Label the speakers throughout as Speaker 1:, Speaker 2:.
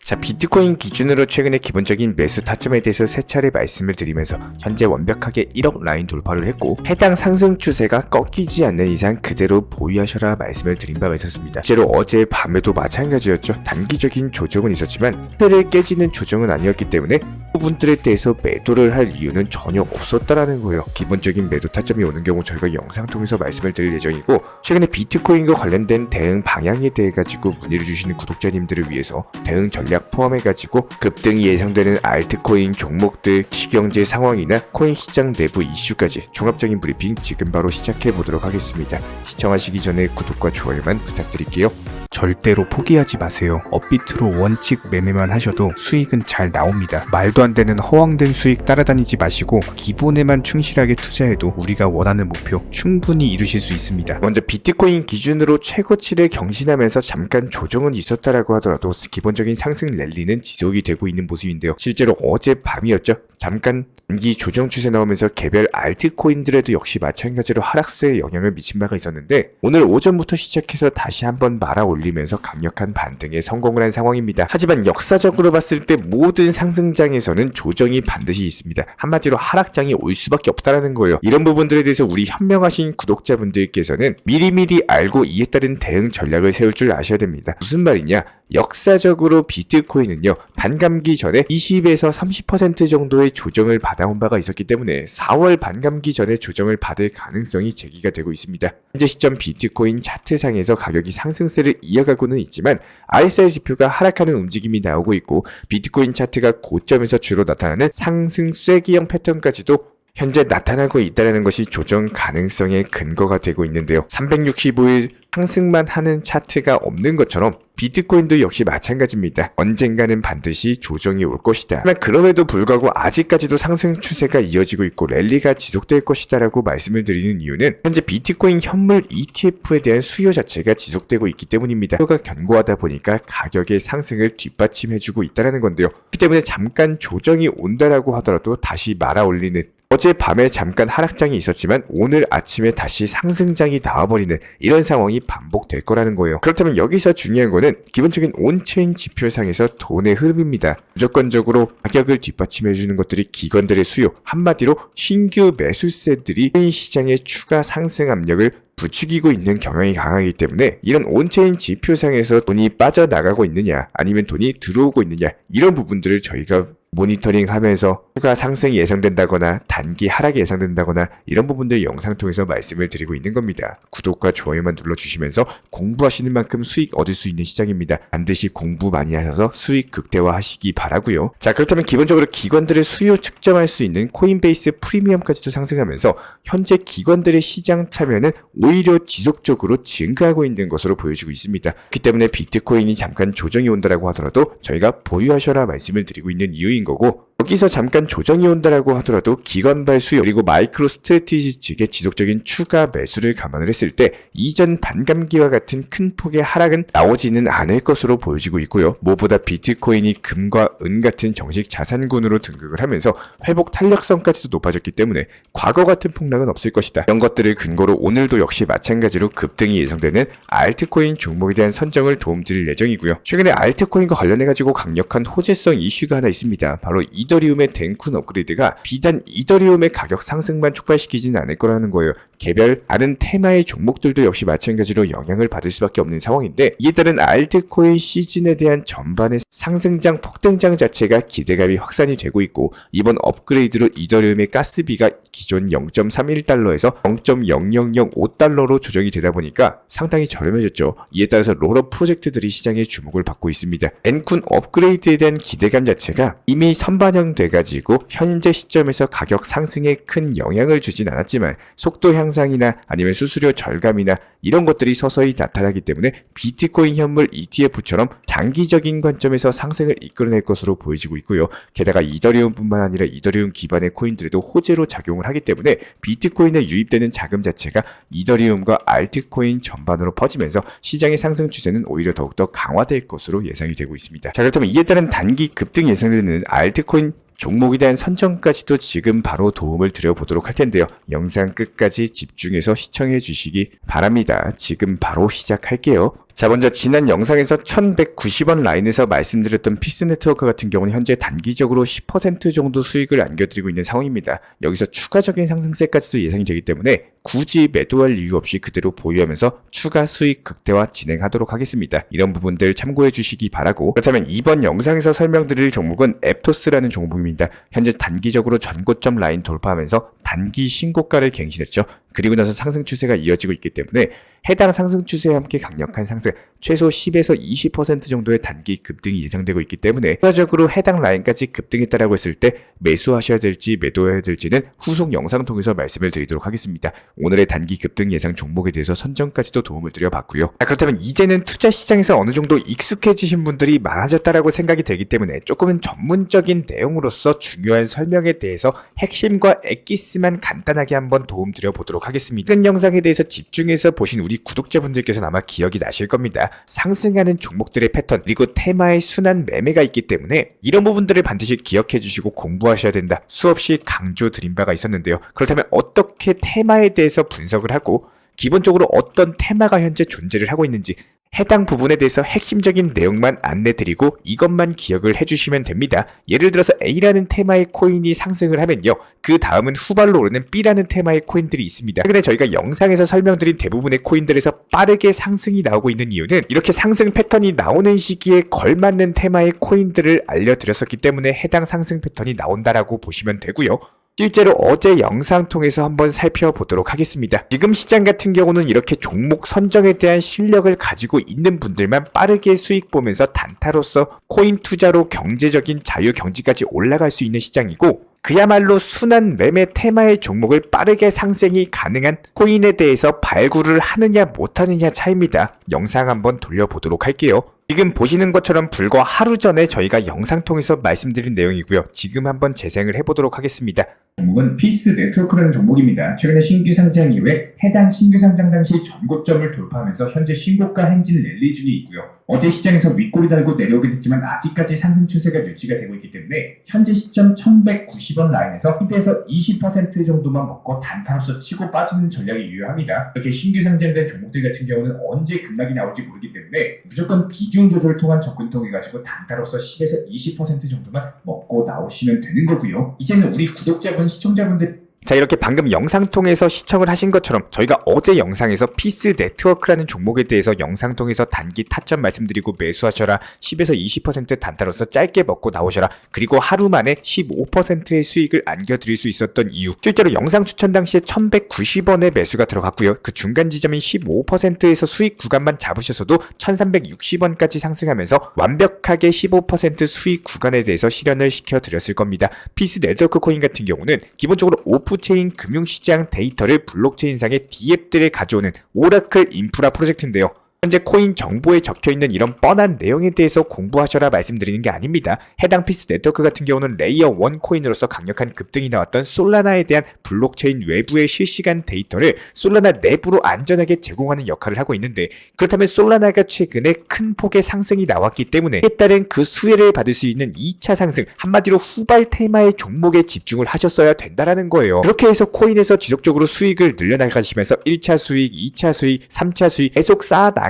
Speaker 1: 자, 비트코인 기준으로 최근에 기본적인 매수 타점에 대해서 세 차례 말씀을 드리면서 현재 완벽하게 1억 라인 돌파를 했고 해당 상승 추세가 꺾이지 않는 이상 그대로 보유하셔라 말씀을 드린 바가 있었습니다. 실제로 어제 밤에도 마찬가지였죠. 단기적인 조정은 있었지만 틀을 깨지는 조정은 아니었기 때문에 부분들에 대해서 매도를 할 이유는 전혀 없었다라는 거예요. 기본적인 매도 타점이 오는 경우 저희가 영상 통해서 말씀을 드릴 예정이고, 최근에 비트코인과 관련된 대응 방향에 대해 가지고 문의를 주시는 구독자님들을 위해서 대응 전략 포함해 가지고 급등이 예상되는 알트코인 종목들 시경제 상황이나 코인 시장 내부 이슈까지 종합적인 브리핑 지금 바로 시작해 보도록 하겠습니다. 시청하시기 전에 구독과 좋아요만 부탁드릴게요.
Speaker 2: 절대로 포기하지 마세요. 업비트로 원칙 매매만 하셔도 수익은 잘 나옵니다. 말도 안 되는 허황된 수익 따라다니지 마시고 기본에만 충실하게 투자해도 우리가 원하는 목표 충분히 이루실 수 있습니다.
Speaker 1: 먼저 비트코인 기준으로 최고치를 경신하면서 잠깐 조정은 있었다라고 하더라도 기본적인 상승 랠리는 지속이 되고 있는 모습인데요. 실제로 어제 밤이었죠. 잠깐 단기 조정 추세 나오면서 개별 알트코인들에도 역시 마찬가지로 하락세에 영향을 미친 바가 있었는데, 오늘 오전부터 시작해서 다시 한번 말아 올리면서 강력한 반등에 성공을 한 상황입니다. 하지만 역사적으로 봤을 때 모든 상승장에서는 조정이 반드시 있습니다. 한마디로 하락장이 올 수밖에 없다라는 거예요. 이런 부분들에 대해서 우리 현명하신 구독자분들께서는 미리미리 알고 이에 따른 대응 전략을 세울 줄 아셔야 됩니다. 무슨 말이냐? 역사적으로 비트코인은요, 반감기 전에 20에서 30% 정도의 조정을 받아온 바가 있었기 때문에 4월 반감기 전에 조정을 받을 가능성이 제기가 되고 있습니다. 현재 시점 비트코인 차트상에서 가격이 상승세를 이어가고는 있지만 RSI 지표가 하락하는 움직임이 나오고 있고, 비트코인 차트가 고점에서 주로 나타나는 상승 쐐기형 패턴까지도 현재 나타나고 있다는 것이 조정 가능성의 근거가 되고 있는데요. 365일 상승만 하는 차트가 없는 것처럼 비트코인도 역시 마찬가지입니다. 언젠가는 반드시 조정이 올 것이다. 하지만 그럼에도 불구하고 아직까지도 상승 추세가 이어지고 있고 랠리가 지속될 것이다 라고 말씀을 드리는 이유는 현재 비트코인 현물 ETF에 대한 수요 자체가 지속되고 있기 때문입니다. 수요가 견고하다 보니까 가격의 상승을 뒷받침해주고 있다는 건데요. 그렇기 때문에 잠깐 조정이 온다라고 하더라도 다시 말아 올리는, 어제 밤에 잠깐 하락장이 있었지만 오늘 아침에 다시 상승장이 나와버리는 이런 상황이 반복될 거라는 거예요. 그렇다면 여기서 중요한 거는 기본적인 온체인 지표상에서 돈의 흐름입니다. 무조건적으로 가격을 뒷받침해주는 것들이 기관들의 수요, 한마디로 신규 매수세들이 시장의 추가 상승 압력을 부추기고 있는 경향이 강하기 때문에 이런 온체인 지표상에서 돈이 빠져나가고 있느냐 아니면 돈이 들어오고 있느냐, 이런 부분들을 저희가 모니터링하면서 추가 상승이 예상된다거나 단기 하락이 예상된다거나 이런 부분들 영상 통해서 말씀을 드리고 있는 겁니다. 구독과 좋아요만 눌러주시면서 공부하시는 만큼 수익 얻을 수 있는 시장입니다. 반드시 공부 많이 하셔서 수익 극대화하시기 바라고요. 자, 그렇다면 기본적으로 기관들의 수요 측정할 수 있는 코인베이스 프리미엄까지도 상승하면서 현재 기관들의 시장 참여는 오히려 지속적으로 증가하고 있는 것으로 보여지고 있습니다. 그렇기 때문에 비트코인이 잠깐 조정이 온다라고 하더라도 저희가 보유하셔라 말씀을 드리고 있는 이유인 거고, 여기서 잠깐 조정이 온다라고 하더라도 기관발 수요 그리고 마이크로 스트래티지 측의 지속적인 추가 매수를 감안을 했을 때 이전 반감기와 같은 큰 폭의 하락은 나오지는 않을 것으로 보여지고 있고요. 무엇보다 비트코인이 금과 은 같은 정식 자산군으로 등극을 하면서 회복 탄력성까지도 높아졌기 때문에 과거 같은 폭락은 없을 것이다. 이런 것들을 근거로 오늘도 역시 마찬가지로 급등이 예상되는 알트코인 종목에 대한 선정을 도움드릴 예정이고요. 최근에 알트코인과 관련해가지고 강력한 호재성 이슈가 하나 있습니다. 바로 이더리움의 덴쿤 업그레이드가 비단 이더리움의 가격 상승만 촉발시키지는 않을 거라는 거예요. 개별 다른 테마의 종목들도 역시 마찬가지로 영향을 받을 수밖에 없는 상황인데, 이에 따른 알트코인 시즌에 대한 전반의 상승장 폭등장 자체가 기대감이 확산이 되고 있고, 이번 업그레이드로 이더리움의 가스비가 기존 0.31달러에서 0.0005달러로 조정이 되다 보니까 상당히 저렴해졌죠. 이에 따라서 롤업 프로젝트들이 시장의 주목을 받고 있습니다. 덴쿤 업그레이드에 대한 기대감 자체가 이미 선반영돼가지고 현재 시점에서 가격 상승에 큰 영향을 주진 않았지만 속도 향상이나 아니면 수수료 절감이나 이런 것들이 서서히 나타나기 때문에 비트코인 현물 ETF처럼 장기적인 관점에서 상승을 이끌어낼 것으로 보여지고 있고요. 게다가 이더리움뿐만 아니라 이더리움 기반의 코인들에도 호재로 작용을 하기 때문에 비트코인에 유입되는 자금 자체가 이더리움과 알트코인 전반으로 퍼지면서 시장의 상승 추세는 오히려 더욱더 강화될 것으로 예상이 되고 있습니다. 자, 그렇다면 이에 따른 단기 급등 예상되는 알트코인 종목에 대한 선정까지도 지금 바로 도움을 드려보도록 할 텐데요. 영상 끝까지 집중해서 시청해 주시기 바랍니다. 지금 바로 시작할게요. 자, 먼저 지난 영상에서 1190원 라인에서 말씀드렸던 피스 네트워크 같은 경우는 현재 단기적으로 10% 정도 수익을 안겨드리고 있는 상황입니다. 여기서 추가적인 상승세까지도 예상이 되기 때문에 굳이 매도할 이유 없이 그대로 보유하면서 추가 수익 극대화 진행하도록 하겠습니다. 이런 부분들 참고해 주시기 바라고, 그렇다면 이번 영상에서 설명드릴 종목은 앱토스라는 종목입니다. 현재 단기적으로 전고점 라인 돌파하면서 단기 신고가를 갱신했죠. 그리고 나서 상승 추세가 이어지고 있기 때문에 해당 상승 추세와 함께 강력한 상승, 최소 10에서 20% 정도의 단기 급등이 예상되고 있기 때문에 추가적으로 해당 라인까지 급등했다라고 했을 때 매수하셔야 될지 매도해야 될지는 후속 영상 통해서 말씀을 드리도록 하겠습니다. 오늘의 단기 급등 예상 종목에 대해서 선정까지도 도움을 드려봤고요. 그렇다면 이제는 투자 시장에서 어느 정도 익숙해지신 분들이 많아졌다라고 생각이 들기 때문에 조금은 전문적인 내용으로서 중요한 설명에 대해서 핵심과 엑기스만 간단하게 한번 도움 드려보도록 하겠습니다. 큰 영상에 대해서 집중해서 보신 우리 구독자분들께서는 아마 기억이 나실 겁니다. 상승하는 종목들의 패턴, 그리고 테마의 순환 매매가 있기 때문에 이런 부분들을 반드시 기억해 주시고 공부하셔야 된다, 수없이 강조드린 바가 있었는데요. 그렇다면 어떻게 테마에 대해서 분석을 하고 기본적으로 어떤 테마가 현재 존재를 하고 있는지 해당 부분에 대해서 핵심적인 내용만 안내드리고 이것만 기억을 해주시면 됩니다. 예를 들어서 A라는 테마의 코인이 상승을 하면요, 그 다음은 후발로 오르는 B라는 테마의 코인들이 있습니다. 최근에 저희가 영상에서 설명드린 대부분의 코인들에서 빠르게 상승이 나오고 있는 이유는 이렇게 상승 패턴이 나오는 시기에 걸맞는 테마의 코인들을 알려드렸었기 때문에 해당 상승 패턴이 나온다라고 보시면 되고요. 실제로 어제 영상 통해서 한번 살펴보도록 하겠습니다. 지금 시장 같은 경우는 이렇게 종목 선정에 대한 실력을 가지고 있는 분들만 빠르게 수익 보면서 단타로서 코인 투자로 경제적인 자유 경지까지 올라갈 수 있는 시장이고, 그야말로 순환 매매 테마의 종목을 빠르게 상승이 가능한 코인에 대해서 발굴을 하느냐 못하느냐 차이입니다. 영상 한번 돌려보도록 할게요. 지금 보시는 것처럼 불과 하루 전에 저희가 영상 통해서 말씀드린 내용이고요. 지금 한번 재생을 해보도록 하겠습니다. 종목은 피스 네트워크라는 종목입니다. 최근에 신규 상장 이후에 해당 신규 상장 당시 전고점을 돌파하면서 현재 신고가 행진 랠리 중에 있고요. 어제 시장에서 윗골이 달고 내려오게 됐지만 아직까지 상승 추세가 유지가 되고 있기 때문에 현재 시점 1190원 라인에서 10에서 20% 정도만 먹고 단타로서 치고 빠지는 전략이 유효합니다. 이렇게 신규 상장된 종목들 같은 경우는 언제 급락이 나올지 모르기 때문에 무조건 비중 조절을 통한 접근 통해 가지고 단타로서 10에서 20% 정도만 먹고 나오시면 되는 거고요. 이제는 우리 구독자분, 시청자분들, 자, 이렇게 방금 영상 통해서 시청을 하신 것처럼 저희가 어제 영상에서 피스 네트워크라는 종목에 대해서 영상 통해서 단기 타점 말씀드리고 매수하셔라, 10에서 20% 단타로서 짧게 먹고 나오셔라, 그리고 하루 만에 15%의 수익을 안겨드릴 수 있었던 이유, 실제로 영상 추천 당시에 1190원에 매수가 들어갔고요. 그 중간 지점인 15%에서 수익 구간만 잡으셔서도 1360원까지 상승하면서 완벽하게 15% 수익 구간에 대해서 실현을 시켜드렸을 겁니다. 피스 네트워크 코인 같은 경우는 기본적으로 오프체인 금융시장 데이터를 블록체인상의 D앱들에 가져오는 오라클 인프라 프로젝트인데요. 현재 코인 정보에 적혀있는 이런 뻔한 내용에 대해서 공부하셔라 말씀드리는 게 아닙니다. 해당 피스 네트워크 같은 경우는 레이어 1 코인으로서 강력한 급등이 나왔던 솔라나에 대한 블록체인 외부의 실시간 데이터를 솔라나 내부로 안전하게 제공하는 역할을 하고 있는데, 그렇다면 솔라나가 최근에 큰 폭의 상승이 나왔기 때문에 이에 따른 그 수혜를 받을 수 있는 2차 상승, 한마디로 후발 테마의 종목에 집중을 하셨어야 된다라는 거예요. 그렇게 해서 코인에서 지속적으로 수익을 늘려나가시면서 1차 수익, 2차 수익, 3차 수익 계속 쌓아나가셔야지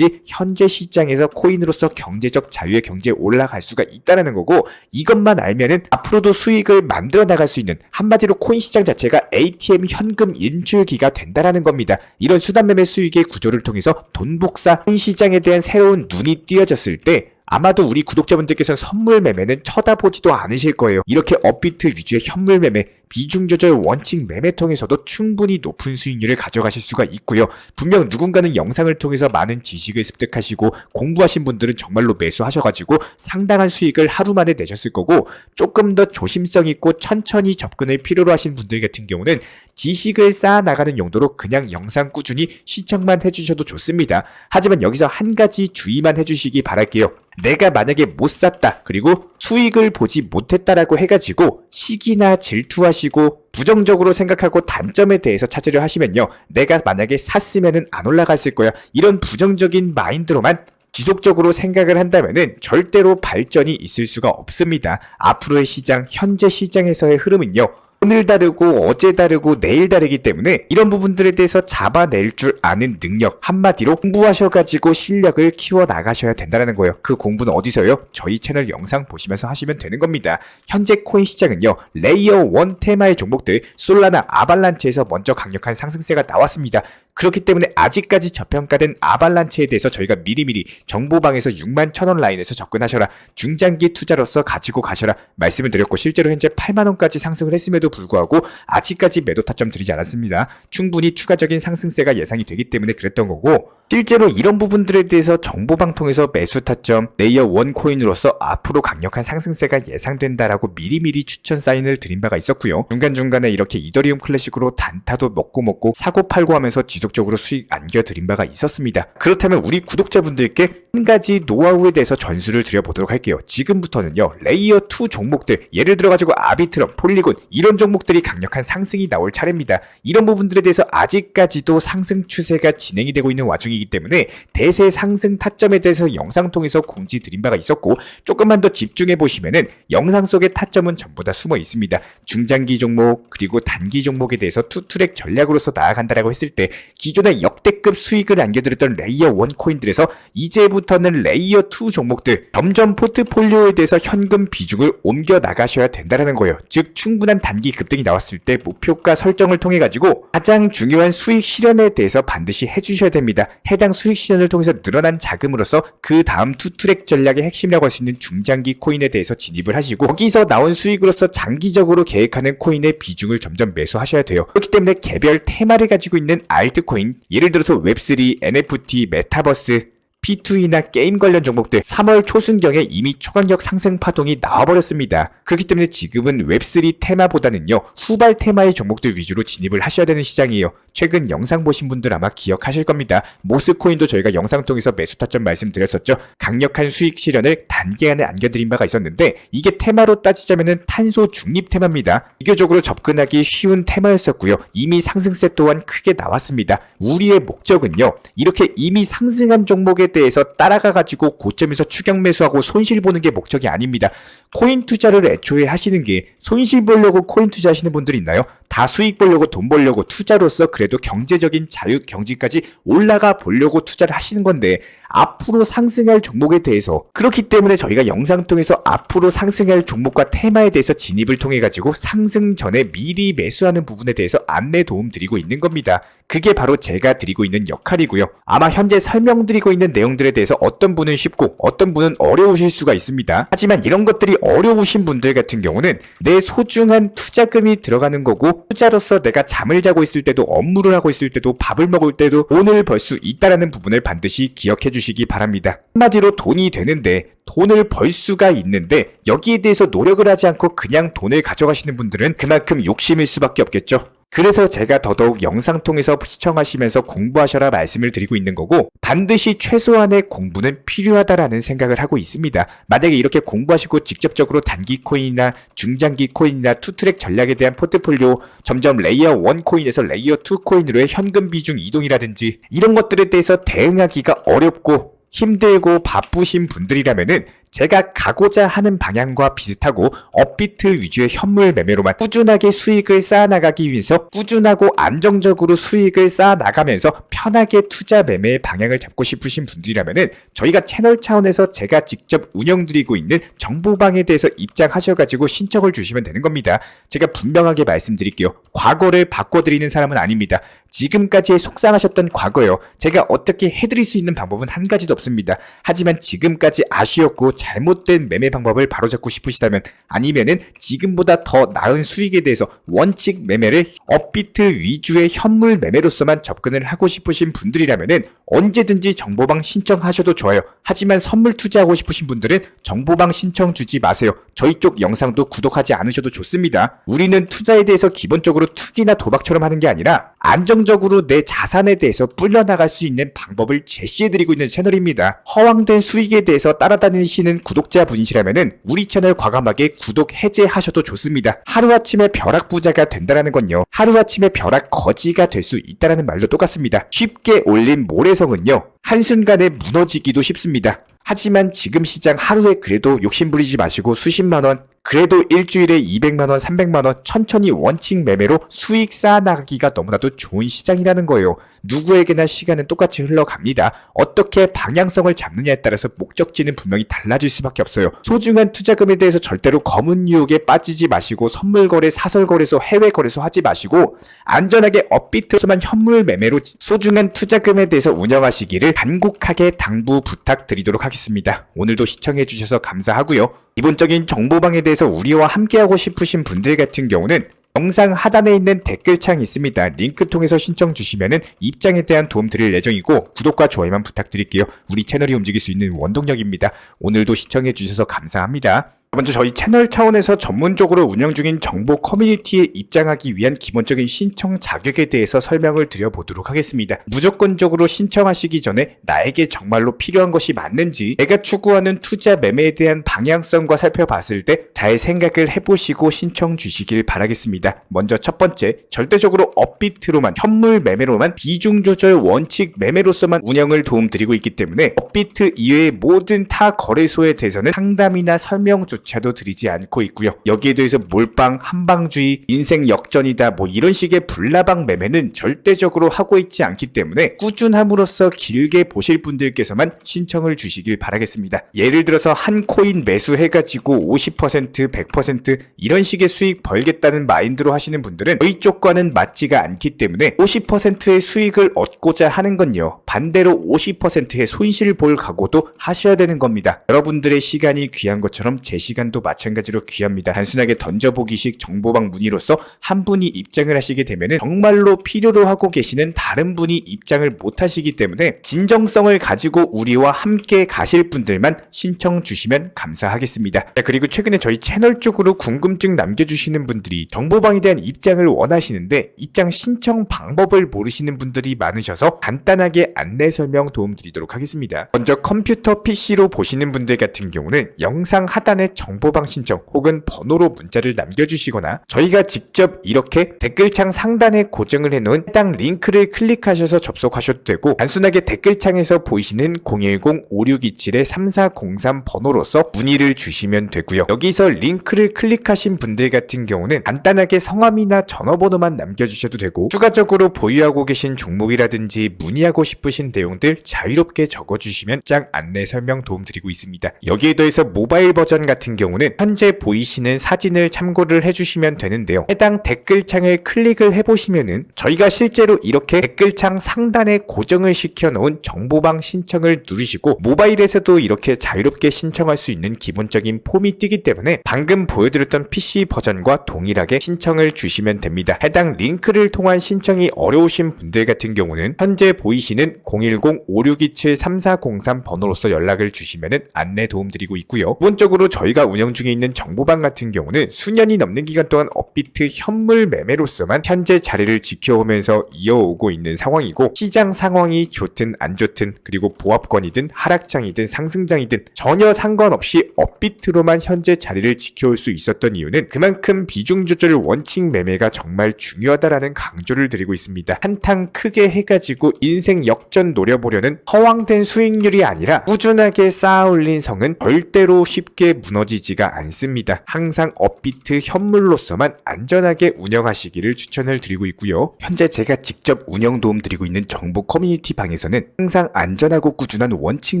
Speaker 1: 현재 시장에서 코인으로서 경제적 자유의 경제에 올라갈 수가 있다는 거고, 이것만 알면은 앞으로도 수익을 만들어 나갈 수 있는, 한마디로 코인 시장 자체가 ATM 현금 인출기가 된다는 겁니다. 이런 수단매매 수익의 구조를 통해서 돈 복사, 코인 시장에 대한 새로운 눈이 띄어졌을 때 아마도 우리 구독자분들께서는 선물 매매는 쳐다보지도 않으실 거예요. 이렇게 업비트 위주의 현물 매매, 비중 조절 원칙 매매 통해서도 충분히 높은 수익률을 가져가실 수가 있고요. 분명 누군가는 영상을 통해서 많은 지식을 습득하시고 공부하신 분들은 정말로 매수하셔가지고 상당한 수익을 하루 만에 내셨을 거고, 조금 더 조심성 있고 천천히 접근을 필요로 하신 분들 같은 경우는 지식을 쌓아나가는 용도로 그냥 영상 꾸준히 시청만 해주셔도 좋습니다. 하지만 여기서 한 가지 주의만 해주시기 바랄게요. 내가 만약에 못 샀다, 그리고 수익을 보지 못했다라고 해가지고 시기나 질투하시고 부정적으로 생각하고 단점에 대해서 찾으려 하시면요, 내가 만약에 샀으면은 안 올라갔을 거야, 이런 부정적인 마인드로만 지속적으로 생각을 한다면은 절대로 발전이 있을 수가 없습니다. 앞으로의 시장, 현재 시장에서의 흐름은요, 오늘 다르고 어제 다르고 내일 다르기 때문에 이런 부분들에 대해서 잡아낼 줄 아는 능력, 한마디로 공부하셔가지고 실력을 키워나가셔야 된다는 거예요. 그 공부는 어디서요? 저희 채널 영상 보시면서 하시면 되는 겁니다. 현재 코인 시장은요, 레이어 1 테마의 종목들 솔라나 아발란체에서 먼저 강력한 상승세가 나왔습니다. 그렇기 때문에 아직까지 저평가된 아발란체에 대해서 저희가 미리미리 정보방에서 61,000원 라인에서 접근하셔라, 중장기 투자로서 가지고 가셔라 말씀을 드렸고, 실제로 현재 8만원까지 상승을 했음에도 불구하고 아직까지 매도 타점 드리지 않았습니다. 충분히 추가적인 상승세가 예상이 되기 때문에 그랬던 거고, 실제로 이런 부분들에 대해서 정보방 통해서 매수 타점, 레이어 1 코인으로서 앞으로 강력한 상승세가 예상된다라고 미리미리 추천 사인을 드린 바가 있었고요. 중간중간에 이렇게 이더리움 클래식으로 단타도 먹고 사고 팔고 하면서 지속적으로 수익 안겨드린 바가 있었습니다. 그렇다면 우리 구독자분들께 한 가지 노하우에 대해서 전수를 드려보도록 할게요. 지금부터는요, 레이어 2 종목들, 예를 들어가지고 아비트럼, 폴리곤 이런 종목들이 강력한 상승이 나올 차례입니다. 이런 부분들에 대해서 아직까지도 상승 추세가 진행이 되고 있는 와중이기 때문에 대세 상승 타점에 대해서 영상 통해서 공지 드린 바가 있었고, 조금만 더 집중해 보시면은 영상 속의 타점은 전부 다 숨어 있습니다. 중장기 종목 그리고 단기 종목에 대해서 투트랙 전략으로서 나아간다라고 했을 때 기존의 역대급 수익을 안겨드렸던 레이어 1 코인들에서 이제부터는 레이어 2 종목들 점점 포트폴리오에 대해서 현금 비중을 옮겨 나가셔야 된다는 거예요. 즉 충분한 단기 급등이 나왔을 때 목표가 설정을 통해 가지고 가장 중요한 수익 실현에 대해서 반드시 해주셔야 됩니다. 해당 수익 실현을 통해서 늘어난 자금으로서 그 다음 투트랙 전략의 핵심이라고 할 수 있는 중장기 코인에 대해서 진입을 하시고, 거기서 나온 수익으로서 장기적으로 계획하는 코인의 비중을 점점 매수하셔야 돼요. 그렇기 때문에 개별 테마를 가지고 있는 알트코인, 예를 들어서 웹3, NFT, 메타버스, P2E나 게임 관련 종목들 3월 초순경에 이미 초강력 상승 파동이 나와버렸습니다. 그렇기 때문에 지금은 웹3 테마보다는요, 후발 테마의 종목들 위주로 진입을 하셔야 되는 시장이에요. 최근 영상 보신 분들 아마 기억하실 겁니다. 모스코인도 저희가 영상 통해서 매수 타점 말씀드렸었죠. 강력한 수익 실현을 단기간에 안겨드린 바가 있었는데, 이게 테마로 따지자면은 탄소 중립 테마입니다. 비교적으로 접근하기 쉬운 테마였었고요. 이미 상승세 또한 크게 나왔습니다. 우리의 목적은요, 이렇게 이미 상승한 종목에 대해서 따라가가지고 고점에서 추격 매수하고 손실 보는 게 목적이 아닙니다. 코인 투자를 애초에 하시는 게 손실 보려고 코인 투자하시는 분들이 있나요? 다 수익 보려고, 돈 벌려고, 투자로서 그래도 경제적인 자유 경지까지 올라가 보려고 투자를 하시는 건데, 앞으로 상승할 종목에 대해서, 그렇기 때문에 저희가 영상 통해서 앞으로 상승할 종목과 테마에 대해서 진입을 통해 가지고 상승 전에 미리 매수하는 부분에 대해서 안내 도움 드리고 있는 겁니다. 그게 바로 제가 드리고 있는 역할이고요. 아마 현재 설명드리고 있는 내용들에 대해서 어떤 분은 쉽고 어떤 분은 어려우실 수가 있습니다. 하지만 이런 것들이 어려우신 분들 같은 경우는 내 소중한 투자금이 들어가는 거고, 투자로서 내가 잠을 자고 있을 때도, 업무를 하고 있을 때도, 밥을 먹을 때도 돈을 벌 수 있다라는 부분을 반드시 기억해 주시기 바랍니다. 한마디로 돈이 되는데, 돈을 벌 수가 있는데 여기에 대해서 노력을 하지 않고 그냥 돈을 가져가시는 분들은 그만큼 욕심일 수밖에 없겠죠. 그래서 제가 더더욱 영상 통해서 시청하시면서 공부하셔라 말씀을 드리고 있는 거고, 반드시 최소한의 공부는 필요하다라는 생각을 하고 있습니다. 만약에 이렇게 공부하시고 직접적으로 단기 코인이나 중장기 코인이나 투트랙 전략에 대한 포트폴리오, 점점 레이어 1 코인에서 레이어 2 코인으로의 현금 비중 이동이라든지 이런 것들에 대해서 대응하기가 어렵고 힘들고 바쁘신 분들이라면은 제가 가고자 하는 방향과 비슷하고 업비트 위주의 현물 매매로만 꾸준하게 수익을 쌓아나가기 위해서 꾸준하고 안정적으로 수익을 쌓아나가면서 편하게 투자 매매의 방향을 잡고 싶으신 분들이라면은 저희가 채널 차원에서 제가 직접 운영드리고 있는 정보방에 대해서 입장하셔가지고 신청을 주시면 되는 겁니다. 제가 분명하게 말씀드릴게요. 과거를 바꿔드리는 사람은 아닙니다. 지금까지의 속상하셨던 과거요. 제가 어떻게 해드릴 수 있는 방법은 한 가지도 없습니다. 하지만 지금까지 아쉬웠고 잘못된 매매 방법을 바로잡고 싶으시다면, 아니면은 지금보다 더 나은 수익에 대해서 원칙 매매를 업비트 위주의 현물 매매로서만 접근을 하고 싶으신 분들이라면은 언제든지 정보방 신청하셔도 좋아요. 하지만 선물 투자하고 싶으신 분들은 정보방 신청 주지 마세요. 저희 쪽 영상도 구독하지 않으셔도 좋습니다. 우리는 투자에 대해서 기본적으로 투기나 도박처럼 하는 게 아니라 안정적으로 내 자산에 대해서 불려나갈 수 있는 방법을 제시해드리고 있는 채널입니다. 허황된 수익에 대해서 따라다니시는 구독자분이시라면은 우리 채널 과감하게 구독 해제하셔도 좋습니다. 하루아침에 벼락부자가 된다는 건요, 하루아침에 벼락 거지가 될 수 있다는 말도 똑같습니다. 쉽게 올린 모래성은요, 한순간에 무너지기도 쉽습니다. 하지만 지금 시장 하루에 그래도 욕심부리지 마시고 수십만원, 그래도 일주일에 200만원, 300만원 천천히 원칙 매매로 수익 쌓아나가기가 너무나도 좋은 시장이라는 거예요. 누구에게나 시간은 똑같이 흘러갑니다. 어떻게 방향성을 잡느냐에 따라서 목적지는 분명히 달라질 수밖에 없어요. 소중한 투자금에 대해서 절대로 검은 유혹에 빠지지 마시고 선물 거래, 사설 거래소, 해외 거래소 하지 마시고 안전하게 업비트로만 현물 매매로 소중한 투자금에 대해서 운영하시기를 간곡하게 당부 부탁드리도록 하겠습니다. 오늘도 시청해주셔서 감사하고요. 기본적인 정보방에 대해서 우리와 함께하고 싶으신 분들 같은 경우는 영상 하단에 있는 댓글창이 있습니다. 링크 통해서 신청 주시면은 입장에 대한 도움 드릴 예정이고 구독과 좋아요만 부탁드릴게요. 우리 채널이 움직일 수 있는 원동력입니다. 오늘도 시청해 주셔서 감사합니다. 먼저 저희 채널 차원에서 전문적으로 운영 중인 정보 커뮤니티에 입장하기 위한 기본적인 신청 자격에 대해서 설명을 드려보도록 하겠습니다. 무조건적으로 신청하시기 전에 나에게 정말로 필요한 것이 맞는지, 내가 추구하는 투자 매매에 대한 방향성과 살펴봤을 때 잘 생각을 해보시고 신청 주시길 바라겠습니다. 먼저 첫 번째, 절대적으로 업비트로만, 현물 매매로만, 비중 조절 원칙 매매로서만 운영을 도움드리고 있기 때문에 업비트 이외의 모든 타 거래소에 대해서는 상담이나 설명조차도 드리지 않고 있고요. 여기에 대해서 몰빵, 한방주의, 인생 역전이다 뭐 이런 식의 불나방 매매는 절대적으로 하고 있지 않기 때문에 꾸준함으로써 길게 보실 분들께서만 신청을 주시길 바라겠습니다. 예를 들어서 한 코인 매수해가지고 50%, 100% 이런 식의 수익 벌겠다는 마인드로 하시는 분들은 저희 쪽과는 맞지가 않기 때문에 50%의 수익을 얻고자 하는 건요, 반대로 50%의 손실을 볼 각오도 하셔야 되는 겁니다. 여러분들의 시간이 귀한 것처럼 제 시간도 마찬가지로 귀합니다. 단순하게 던져보기식 정보방 문의로서 한 분이 입장을 하시게 되면 정말로 필요로 하고 계시는 다른 분이 입장을 못 하시기 때문에 진정성을 가지고 우리와 함께 가실 분들만 신청 주시면 감사하겠습니다. 자, 그리고 최근에 저희 채널 쪽으로 궁금증 남겨주시는 분들이 정보방에 대한 입장을 원하시는데 입장 신청 방법을 모르시는 분들이 많으셔서 간단하게 안내 설명 도움드리도록 하겠습니다. 먼저 컴퓨터 PC로 보시는 분들 같은 경우는 영상 하단에 정보방 신청 혹은 번호로 문자를 남겨주시거나 저희가 직접 이렇게 댓글창 상단에 고정을 해놓은 해당 링크를 클릭하셔서 접속하셔도 되고, 단순하게 댓글창에서 보이시는 010-5627-3403 번호로서 문의를 주시면 되고요. 여기서 링크를 클릭하신 분들 같은 경우는 간단하게 성함이나 전화번호만 남겨주셔도 되고, 추가적으로 보유하고 계신 종목이라든지 문의하고 싶으신 내용들 자유롭게 적어주시면 짝 안내 설명 도움드리고 있습니다. 여기에 더해서 모바일 버전 같은 경우는 현재 보이시는 사진을 참고를 해주시면 되는데요. 해당 댓글창을 클릭을 해보시면은 저희가 실제로 이렇게 댓글창 상단에 고정을 시켜놓은 정보방 신청을 누르시고 모바일에서도 이렇게 자유롭게 신청할 수 있는 기본적인 폼이 뜨기 때문에 방금 보여드렸던 PC 버전과 동일하게 신청을 주시면 됩니다. 해당 링크를 통한 신청이 어려우신 분들 같은 경우는 현재 보이시는 010-5627-3403 번호로서 연락을 주시면 안내 도움드리고 있고요. 기본적으로 저희가 운영 중에 있는 정보방 같은 경우는 수년이 넘는 기간 동안 업비트 현물 매매로서만 현재 자리를 지켜오면서 이어오고 있는 상황이고, 시장 상황이 좋든 안 좋든 그리고 보합권이든 하락장이든 상승장이든 전혀 상관없이 업비트로만 현재 자리를 지켜올 수 있었던 이유는 그만큼 비중 조절 원칙 매매가 정말 중요하다라는 강조를 드리고 있습니다. 한탕 크게 해가지고 인생 역전 노려보려는 허황된 수익률이 아니라 꾸준하게 쌓아올린 성은 절대로 쉽게 무너지지가 않습니다. 항상 업비트 현물로서만 안전하게 운영하시기를 추천을 드리고 있고요. 현재 제가 직접 운영 도움 드리고 있는 정보 커뮤니티 방에서는 항상 안전하고 꾸준한 원칙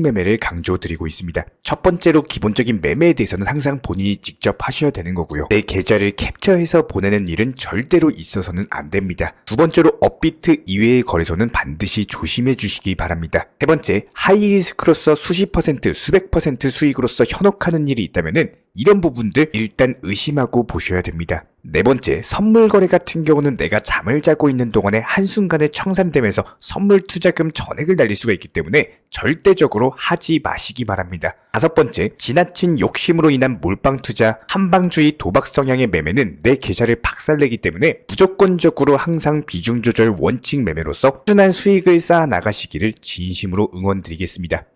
Speaker 1: 매매를 강조드리고 있습니다. 첫 번째로 기본적인 매매에 대해서는 항상 본인이 직접 하셔야 되는 거고요. 내 계좌를 캡처해서 보내는 일은 절대로 있어서는 안 됩니다. 두 번째로 업비트 이외의 거래소는 반드시 조심해 주시기 바랍니다. 세 번째, 하이리스크로서 수십 퍼센트, 수백 퍼센트 수익으로서 현혹하는 일이 있다면은 이런 부분들 일단 의심하고 보셔야 됩니다. 네 번째, 선물 거래 같은 경우는 내가 잠을 자고 있는 동안에 한순간에 청산되면서 선물 투자금 전액을 날릴 수가 있기 때문에 절대적으로 하지 마시기 바랍니다. 다섯 번째, 지나친 욕심으로 인한 몰빵 투자, 한방주의 도박 성향의 매매는 내 계좌를 박살내기 때문에 무조건적으로 항상 비중 조절 원칙 매매로서 꾸준한 수익을 쌓아 나가시기를 진심으로 응원드리겠습니다.